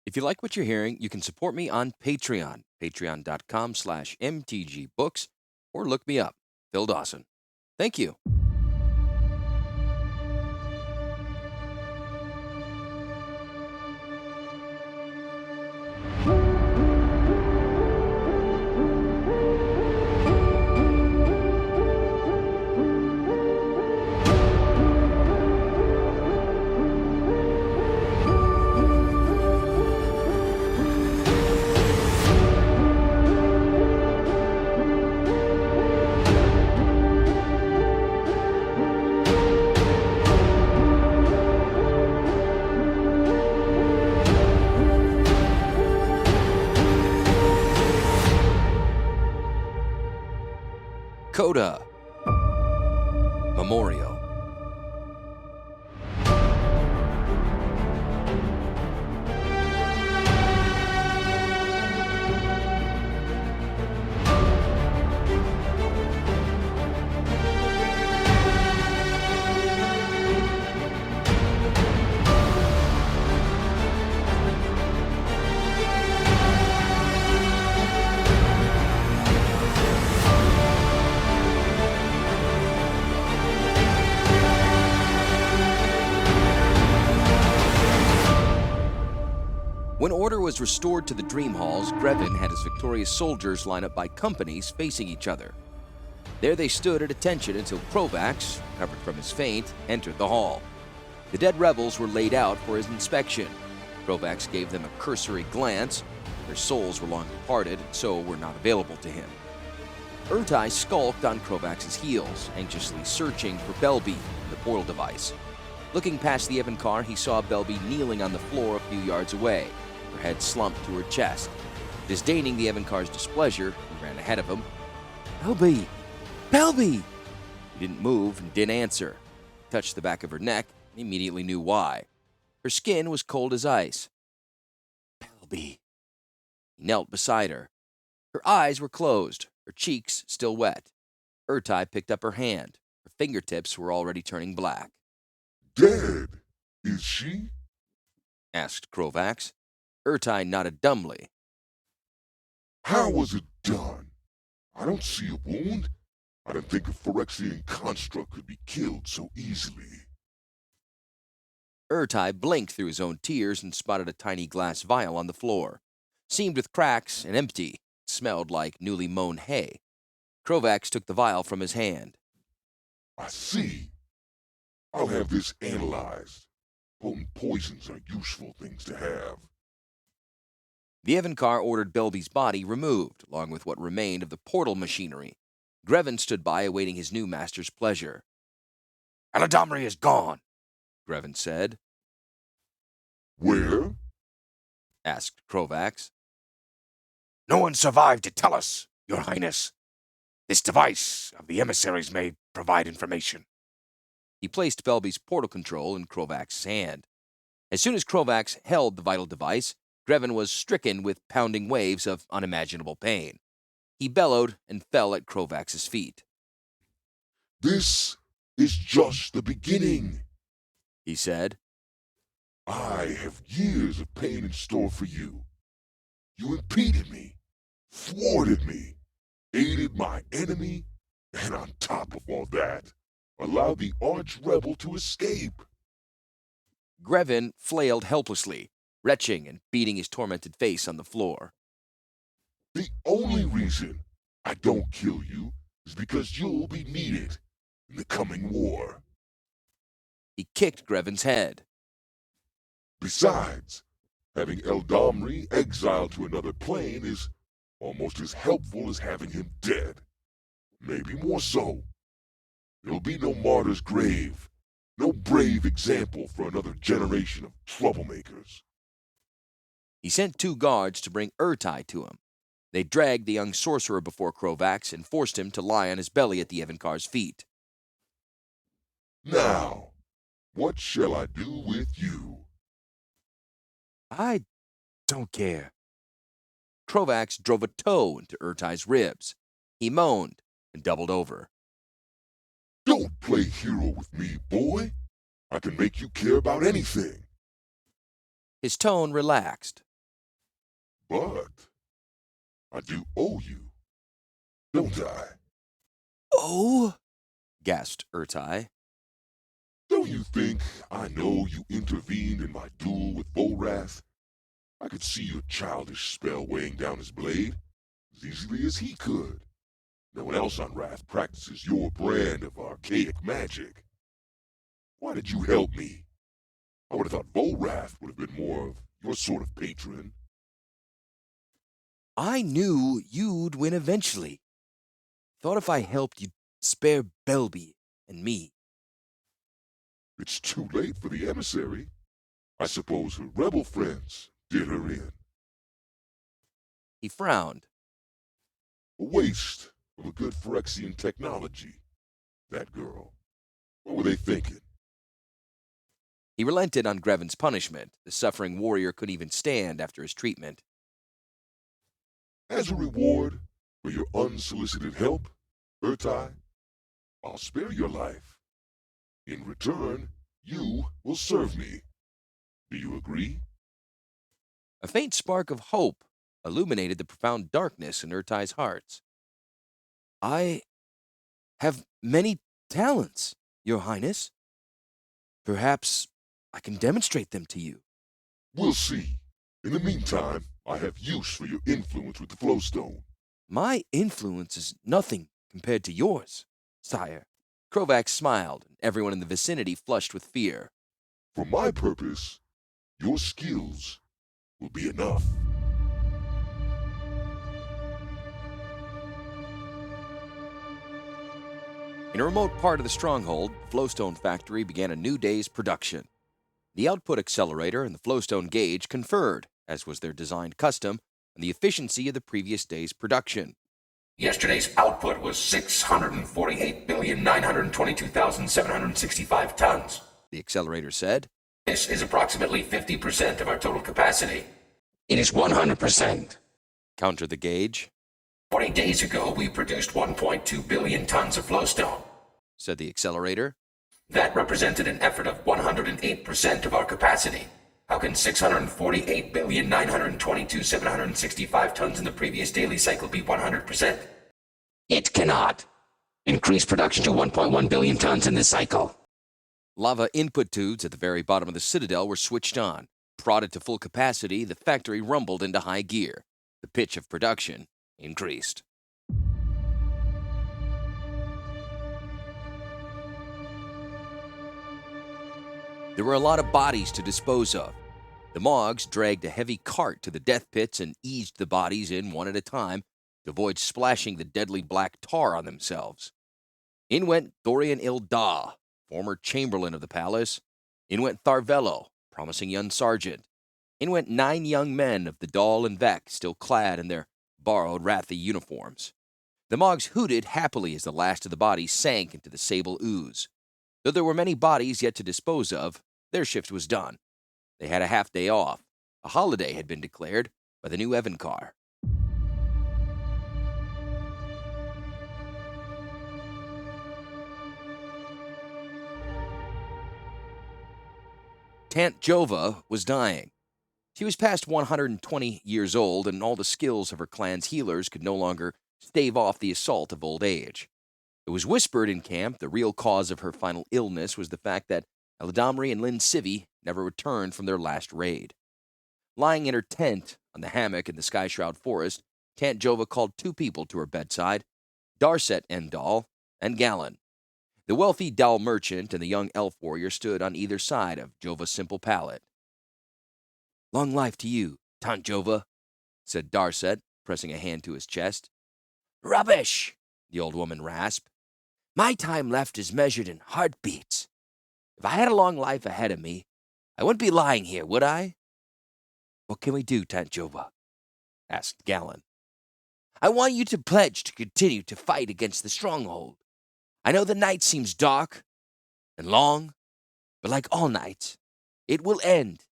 If you like what you're hearing, you can support me on Patreon, patreon.com/mtgbooks, or look me up, Phil Dawson. Thank you. Coda. Memorial. When order was restored to the Dream Halls, Grevin had his victorious soldiers line up by companies facing each other. There they stood at attention until Krovax, recovered from his faint, entered the hall. The dead rebels were laid out for his inspection. Krovax gave them a cursory glance. Their souls were long departed, so were not available to him. Urza skulked on Krovax's heels, anxiously searching for Belby, the portal device. Looking past the Evancar, he saw Belby kneeling on the floor a few yards away, her head slumped to her chest. Disdaining the Evancar's displeasure, he ran ahead of him. "Belby! Belby!" He didn't move and didn't answer. He touched the back of her neck and immediately knew why. Her skin was cold as ice. "Belby." He knelt beside her. Her eyes were closed, her cheeks still wet. Urza picked up her hand. Her fingertips were already turning black. "Dead, is she?" asked Krovax. Urza nodded dumbly. "How was it done? I don't see a wound. I didn't think a Phyrexian construct could be killed so easily." Urza blinked through his own tears and spotted a tiny glass vial on the floor. Seamed with cracks and empty, it smelled like newly mown hay. Krovax took the vial from his hand. "I see. I'll have this analyzed. Potent poisons are useful things to have." The Evancar ordered Belby's body removed, along with what remained of the portal machinery. Grevin stood by, awaiting his new master's pleasure. "Dominaria is gone," Grevin said. "Where?" asked Krovax. "No one survived to tell us, Your Highness. This device of the emissaries may provide information." He placed Belby's portal control in Krovax's hand. As soon as Krovax held the vital device, Grevin was stricken with pounding waves of unimaginable pain. He bellowed and fell at Krovax's feet. "This is just the beginning," he said. "I have years of pain in store for you. You impeded me, thwarted me, aided my enemy, and on top of all that, allowed the arch-rebel to escape." Grevin flailed helplessly, retching and beating his tormented face on the floor. "The only reason I don't kill you is because you'll be needed in the coming war. He kicked Grevin's head. Besides, having Eldamri exiled to another plane is almost as helpful as having him dead. Maybe more so. There'll be no martyr's grave, no brave example for another generation of troublemakers." He sent 2 guards to bring Urza to him. They dragged the young sorcerer before Krovax and forced him to lie on his belly at the Evancar's feet. "Now, what shall I do with you?" "I don't care." Krovax drove a toe into Urza's ribs. He moaned and doubled over. "Don't play hero with me, boy. I can make you care about anything." His tone relaxed. But I do owe you, don't I? Oh? Gasped Urtai. Don't you think I know you intervened in my duel with Rath? I could see your childish spell weighing down his blade as easily as he could. No one else on Rath practices your brand of archaic magic. Why did you help me? I would have thought Volrath would have been more of your sort of patron. I knew you'd win eventually. Thought if I helped, you'd spare Belby and me. It's too late for the emissary. I suppose her rebel friends did her in. He frowned. A waste of a good Phyrexian technology. That girl. What were they thinking? He relented on Grevin's punishment. The suffering warrior couldn't even stand after his treatment. As a reward for your unsolicited help, Urtai, I'll spare your life. In return, you will serve me. Do you agree? A faint spark of hope illuminated the profound darkness in Urtai's heart. I have many talents, Your Highness. Perhaps I can demonstrate them to you. We'll see. In the meantime, I have use for your influence with the Flowstone. My influence is nothing compared to yours, sire. Krovax smiled, and everyone in the vicinity flushed with fear. For my purpose, your skills will be enough. In a remote part of the stronghold, the Flowstone factory began a new day's production. The output accelerator and the Flowstone gauge conferred, as was their designed custom, on the efficiency of the previous day's production. Yesterday's output was 648,922,765 tons. The accelerator said. This is approximately 50% of our total capacity. It is 100%. Countered the gauge. 40 days ago, we produced 1.2 billion tons of flowstone, said the accelerator. That represented an effort of 108% of our capacity. How can 648,922,765 tons in the previous daily cycle be 100%? It cannot. Increase production to 1.1 billion tons in this cycle. Lava input tubes at the very bottom of the citadel were switched on. Prodded to full capacity, the factory rumbled into high gear. The pitch of production increased. There were a lot of bodies to dispose of. The Mogs dragged a heavy cart to the death pits and eased the bodies in one at a time to avoid splashing the deadly black tar on themselves. In went Dorian Ilda, former chamberlain of the palace. In went Tharvello, promising young sergeant. In went 9 young men of the Dahl and Vec, still clad in their borrowed Rathy uniforms. The Mogs hooted happily as the last of the bodies sank into the sable ooze. Though there were many bodies yet to dispose of, their shift was done. They had a half day off. A holiday had been declared by the new Evancar. Tant Jova was dying. She was past 120 years old, and all the skills of her clan's healers could no longer stave off the assault of old age. It was whispered in camp the real cause of her final illness was the fact that Eladamri and Lynn Civi never returned from their last raid. Lying in her tent on the hammock in the Skyshroud Forest, Tant Jova called 2 people to her bedside, Darset Endal and Gallon. The wealthy Dal merchant and the young elf warrior stood on either side of Jova's simple pallet. "Long life to you, Tant Jova," said Darset, pressing a hand to his chest. "Rubbish," the old woman rasped. "My time left is measured in heartbeats. If I had a long life ahead of me, I wouldn't be lying here, would I?" "What can we do, Tant Jova?" asked Gallon. "I want you to pledge to continue to fight against the stronghold. I know the night seems dark and long, but like all nights, it will end.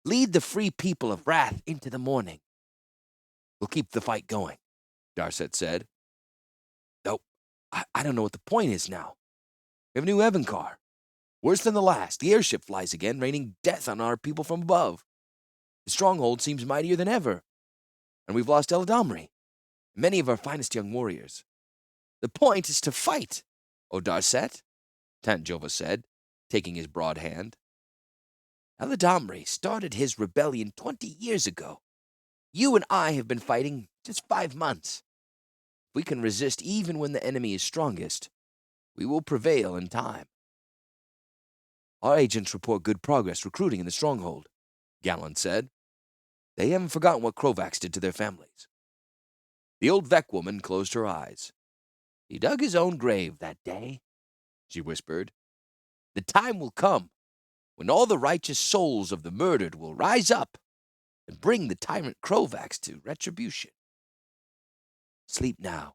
Lead the free people of Rath into the morning." "We'll keep the fight going," Darset said. "Though, I don't know what the point is now. We have a new Evancar. Worse than the last, the airship flies again, raining death on our people from above. The stronghold seems mightier than ever. and we've lost Eladamri, many of our finest young warriors. The point is to fight, O Darset, Tantjova said, taking his broad hand. Eladamri started his rebellion 20 years ago. You and I have been fighting just 5 months. If we can resist even when the enemy is strongest, we will prevail in time. Our agents report good progress recruiting in the stronghold, Gallon said. They haven't forgotten what Krovax did to their families. The old Vec woman closed her eyes. He dug his own grave that day, she whispered. The time will come when all the righteous souls of the murdered will rise up and bring the tyrant Krovax to retribution. Sleep now,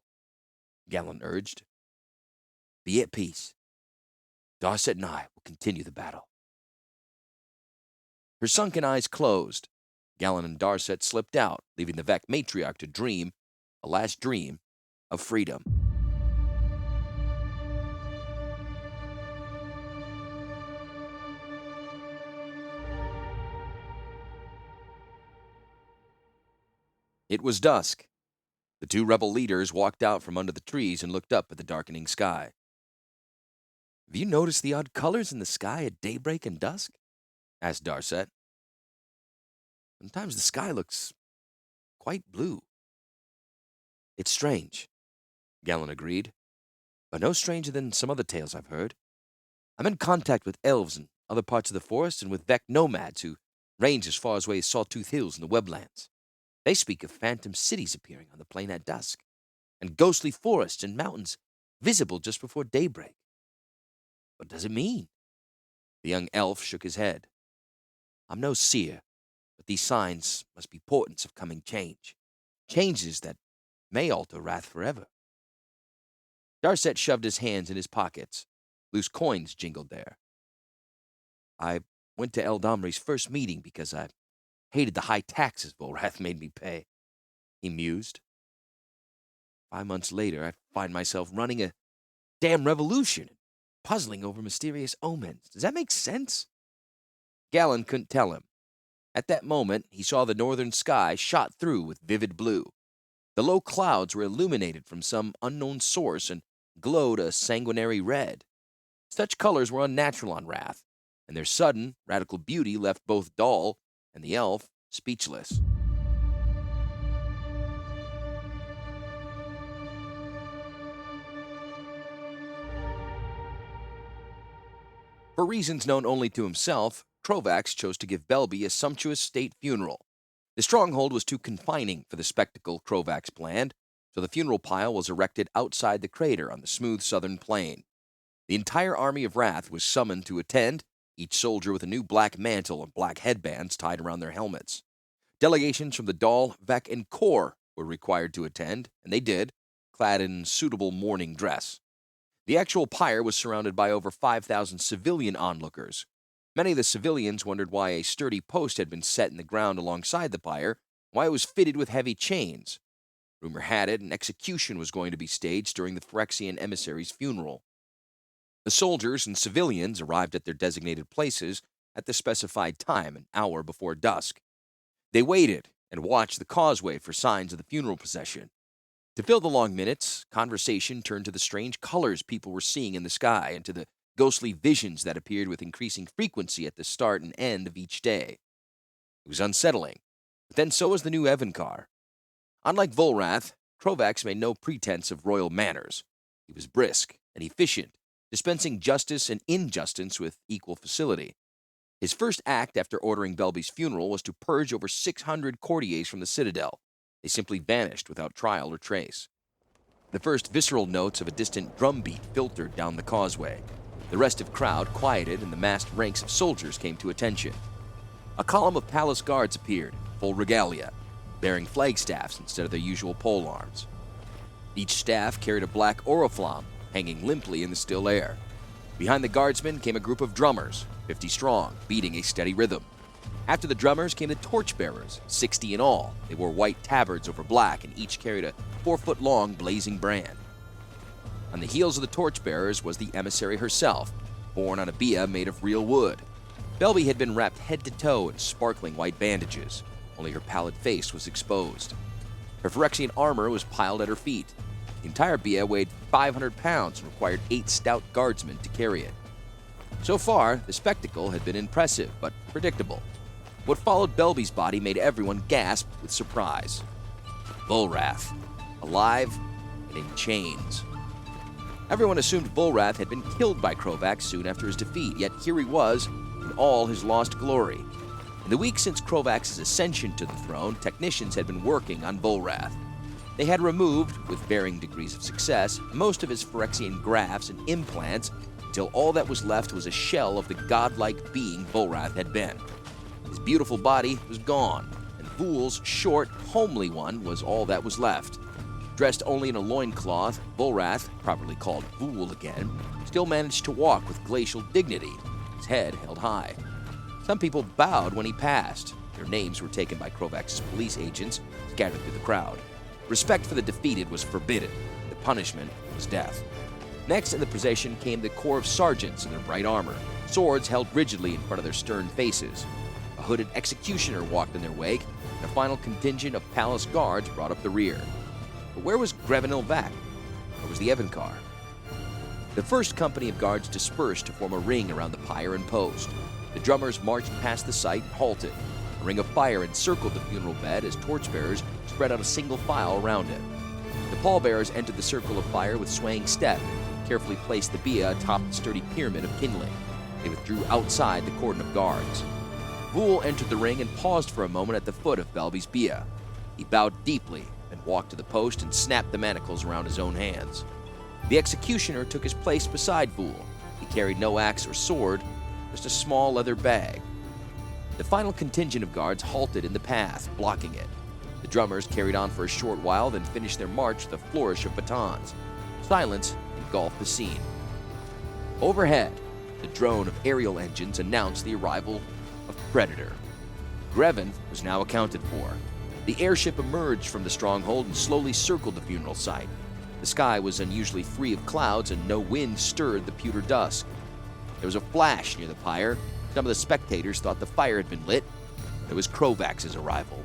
Gallon urged. Be at peace. Darset and I will continue the battle. Her sunken eyes closed. Gallon and Darset slipped out, leaving the Vec matriarch to dream, a last dream, of freedom. It was dusk. The 2 rebel leaders walked out from under the trees and looked up at the darkening sky. Have you noticed the odd colors in the sky at daybreak and dusk? Asked Darset. Sometimes the sky looks quite blue. It's strange, Gallon agreed, but no stranger than some other tales I've heard. I'm in contact with elves in other parts of the forest and with Vec nomads who range as far away as Sawtooth Hills in the Weblands. They speak of phantom cities appearing on the plain at dusk, and ghostly forests and mountains visible just before daybreak. What does it mean? The young elf shook his head. I'm no seer, but these signs must be portents of coming change. Changes that may alter Rath forever. Darset shoved his hands in his pockets. Loose coins jingled there. I went to Eldamri's first meeting because I hated the high taxes Volrath made me pay, he mused. 5 months later, I find myself running a damn revolution, puzzling over mysterious omens. Does that make sense? Gallon couldn't tell him. At that moment, he saw the northern sky shot through with vivid blue. The low clouds were illuminated from some unknown source and glowed a sanguinary red. Such colors were unnatural on Rath, and their sudden, radical beauty left both Dahl and the elf speechless. For reasons known only to himself, Krovax chose to give Belby a sumptuous state funeral. The stronghold was too confining for the spectacle Krovax planned, so the funeral pile was erected outside the crater on the smooth southern plain. The entire army of Rath was summoned to attend, each soldier with a new black mantle and black headbands tied around their helmets. Delegations from the Dahl, Vec, and Kor were required to attend, and they did, clad in suitable mourning dress. The actual pyre was surrounded by over 5,000 civilian onlookers. Many of the civilians wondered why a sturdy post had been set in the ground alongside the pyre, why it was fitted with heavy chains. Rumor had it an execution was going to be staged during the Phyrexian emissary's funeral. The soldiers and civilians arrived at their designated places at the specified time, an hour before dusk. They waited and watched the causeway for signs of the funeral procession. To fill the long minutes, conversation turned to the strange colors people were seeing in the sky and to the ghostly visions that appeared with increasing frequency at the start and end of each day. It was unsettling, but then so was the new Evankar. Unlike Volrath, Krovax made no pretense of royal manners. He was brisk and efficient, dispensing justice and injustice with equal facility. His first act after ordering Belby's funeral was to purge over 600 courtiers from the citadel. They simply vanished without trial or trace. The first visceral notes of a distant drumbeat filtered down the causeway. The restive crowd quieted and the massed ranks of soldiers came to attention. A column of palace guards appeared, full regalia, bearing flagstaffs instead of their usual polearms. Each staff carried a black oriflamme hanging limply in the still air. Behind the guardsmen came a group of drummers, 50 strong, beating a steady rhythm. After the drummers came the torchbearers, 60 in all. They wore white tabards over black and each carried a 4-foot-long blazing brand. On the heels of the torchbearers was the emissary herself, borne on a bier made of real wood. Belby had been wrapped head to toe in sparkling white bandages. Only her pallid face was exposed. Her Phyrexian armor was piled at her feet. The entire Bia weighed 500 pounds and required 8 stout guardsmen to carry it. So far, the spectacle had been impressive, but predictable. What followed Belby's body made everyone gasp with surprise. Rath, alive and in chains. Everyone assumed Rath had been killed by Krovax soon after his defeat, yet here he was in all his lost glory. In the weeks since Krovax's ascension to the throne, technicians had been working on Rath. They had removed, with varying degrees of success, most of his Phyrexian grafts and implants until all that was left was a shell of the godlike being Rath had been. His beautiful body was gone, and Vool's short, homely one was all that was left. Dressed only in a loincloth, Rath, properly called Vool again, still managed to walk with glacial dignity, his head held high. Some people bowed when he passed. Their names were taken by Krovax's police agents, scattered through the crowd. Respect for the defeated was forbidden. The punishment was death. Next in the procession came the corps of sergeants in their bright armor, swords held rigidly in front of their stern faces. A hooded executioner walked in their wake, and a final contingent of palace guards brought up the rear. But where was Grevin Ilvac? Where was the Evencar? The first company of guards dispersed to form a ring around the pyre and post. The drummers marched past the site and halted. A ring of fire encircled the funeral bed as torchbearers spread out a single file around it. The pallbearers entered the circle of fire with swaying step and carefully placed the Bia atop the sturdy pyramid of kindling. They withdrew outside the cordon of guards. Vool entered the ring and paused for a moment at the foot of Belby's Bia. He bowed deeply, then walked to the post and snapped the manacles around his own hands. The executioner took his place beside Vool. He carried no axe or sword, just a small leather bag. The final contingent of guards halted in the path, blocking it. The drummers carried on for a short while, then finished their march with a flourish of batons. Silence engulfed the scene. Overhead, the drone of aerial engines announced the arrival of Predator. Grevin was now accounted for. The airship emerged from the stronghold and slowly circled the funeral site. The sky was unusually free of clouds and no wind stirred the pewter dusk. There was a flash near the pyre. Some of the spectators thought the fire had been lit. It was Krovax's arrival.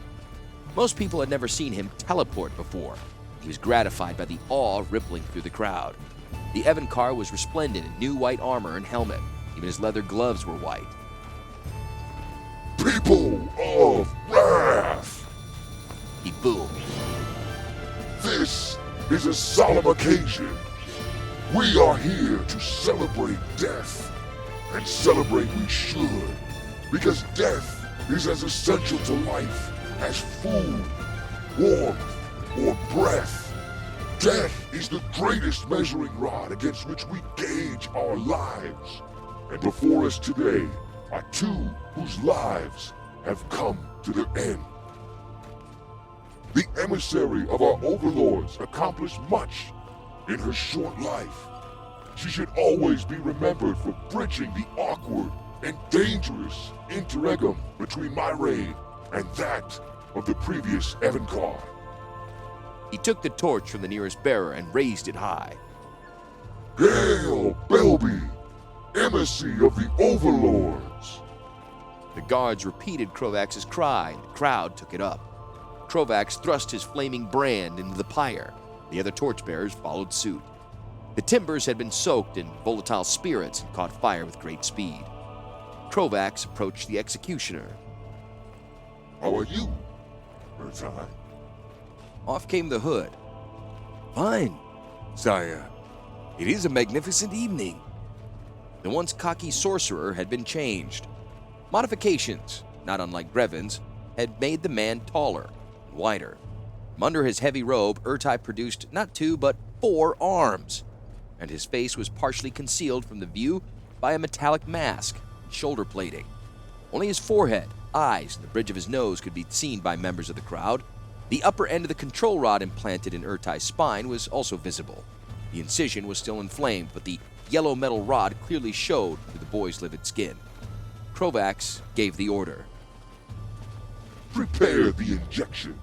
Most people had never seen him teleport before. He was gratified by the awe rippling through the crowd. The Evencar was resplendent in new white armor and helmet. Even his leather gloves were white. People of Rath! He boomed. This is a solemn occasion. We are here to celebrate death. And celebrate we should, because death is as essential to life as food, warmth, or breath. Death is the greatest measuring rod against which we gauge our lives. And before us today are two whose lives have come to their end. The emissary of our overlords accomplished much in her short life. She should always be remembered for bridging the awkward and dangerous interregnum between my reign and that of the previous Evencar. He took the torch from the nearest bearer and raised it high. Hail, Belby, emissary of the overlords! The guards repeated Krovax's cry, and the crowd took it up. Krovax thrust his flaming brand into the pyre. The other torchbearers followed suit. The timbers had been soaked in volatile spirits and caught fire with great speed. Krovax approached the executioner. How are you, Urza? Off came the hood. Fine, sire. It is a magnificent evening. The once cocky sorcerer had been changed. Modifications, not unlike Grevin's, had made the man taller and wider. From under his heavy robe, Urtai produced not 2 but 4 arms, and his face was partially concealed from the view by a metallic mask and shoulder plating. Only his forehead, eyes, and the bridge of his nose could be seen by members of the crowd. The upper end of the control rod implanted in Urtai's spine was also visible. The incision was still inflamed, but the yellow metal rod clearly showed through the boy's livid skin. Krovax gave the order. Prepare the injection.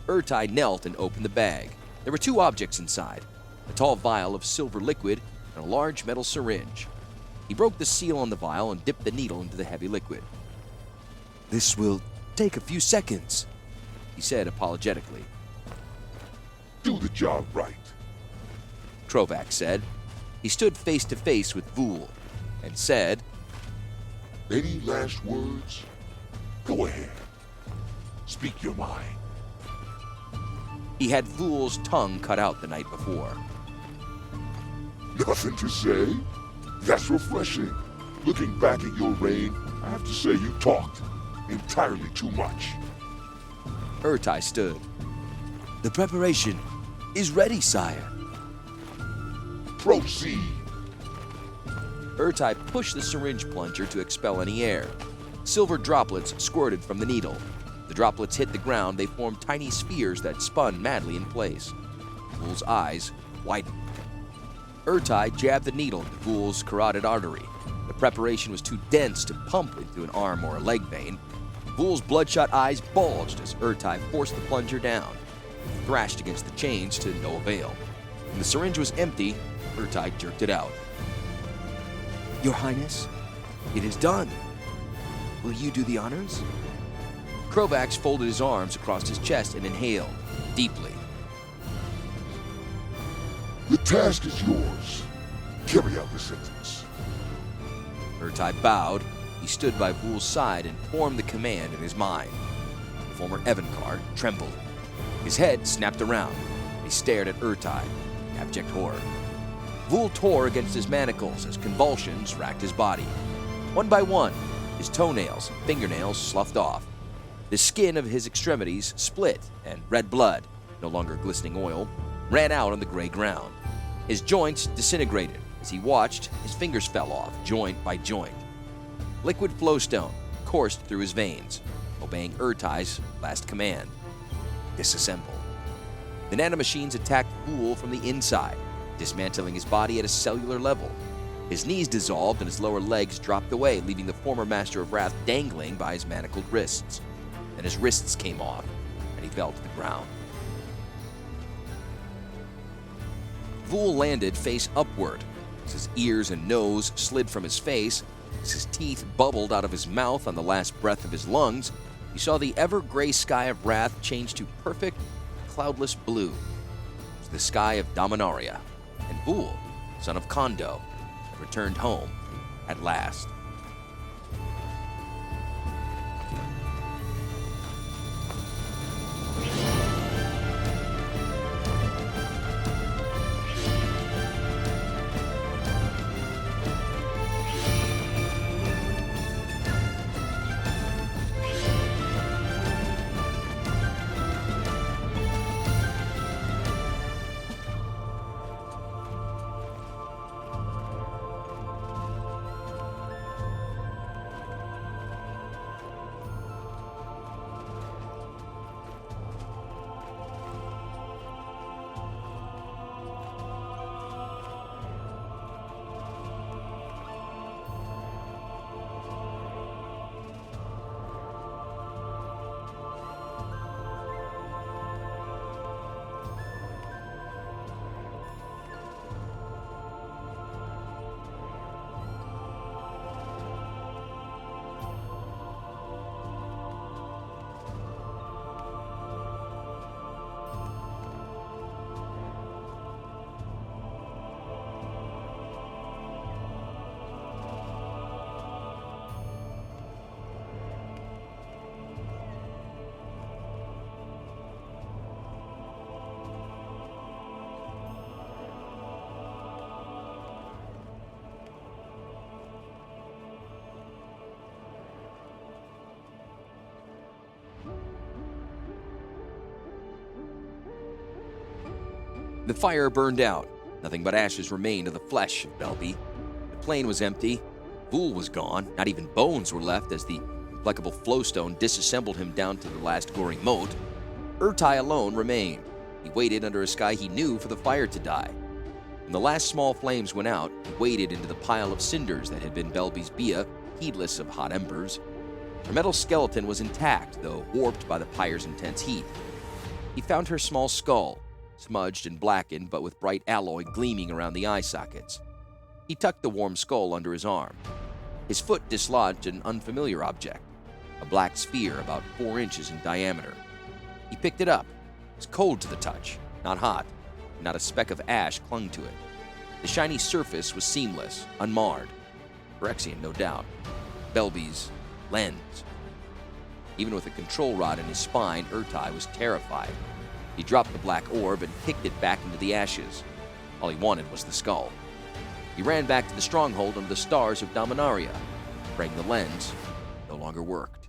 Urtai knelt and opened the bag. There were 2 objects inside, a tall vial of silver liquid and a large metal syringe. He broke the seal on the vial and dipped the needle into the heavy liquid. This will take a few seconds. he said apologetically. Do the job right. Krovak said. He stood face to face with Vul and said, Any last words? Go ahead. Speak your mind. he had Vul's tongue cut out the night before. Nothing to say? That's refreshing. Looking back at your reign, I have to say you talked entirely too much. Urtai stood. The preparation is ready, sire. Proceed. Urtai pushed the syringe plunger to expel any air. Silver droplets squirted from the needle. The droplets hit the ground, they formed tiny spheres that spun madly in place. Vul's eyes widened. Urtai jabbed the needle into Vul's carotid artery. The preparation was too dense to pump into an arm or a leg vein. Vul's bloodshot eyes bulged as Urtai forced the plunger down. He thrashed against the chains to no avail. When the syringe was empty, Urtai jerked it out. Your Highness, it is done. Will you do the honors? Krovax folded his arms across his chest and inhaled deeply. The task is yours. Carry out the sentence. Urtai bowed. He stood by Vul's side and formed the command in his mind. The former Evankar trembled. His head snapped around. He stared at Urtai in abject horror. Vul tore against his manacles as convulsions racked his body. One by one, his toenails and fingernails sloughed off. The skin of his extremities split, and red blood, no longer glistening oil, ran out on the gray ground. His joints disintegrated. As he watched, his fingers fell off, joint by joint. Liquid flowstone coursed through his veins, obeying Urtai's last command: disassemble. The nanomachines attacked Vul from the inside, dismantling his body at a cellular level. His knees dissolved and his lower legs dropped away, leaving the former Master of Wrath dangling by his manacled wrists. Then his wrists came off, and he fell to the ground. Vul landed face upward. As his ears and nose slid from his face, as his teeth bubbled out of his mouth on the last breath of his lungs, he saw the ever-gray sky of Rath change to perfect, cloudless blue. It was the sky of Dominaria, and Vul, son of Kondo, had returned home at last. The fire burned out. Nothing but ashes remained of the flesh of Belby. The plane was empty. Vul was gone. Not even bones were left as the implacable flowstone disassembled him down to the last gory mote. Urtai alone remained. He waited under a sky he knew for the fire to die. When the last small flames went out, he waded into the pile of cinders that had been Belby's Bia, heedless of hot embers. Her metal skeleton was intact, though warped by the pyre's intense heat. He found her small skull, smudged and blackened, but with bright alloy gleaming around the eye sockets. He tucked the warm skull under his arm. His foot dislodged an unfamiliar object, a black sphere about 4 inches in diameter. He He picked it up. It was cold to the touch, not hot. Not a speck of ash clung to it. The shiny surface was seamless, unmarred. Phyrexian, no doubt. Belby's lens. Even with a control rod in his spine, Urtai was terrified. He dropped the black orb and kicked it back into the ashes. All he wanted was the skull. He ran back to the stronghold under the stars of Dominaria, praying the lens no longer worked.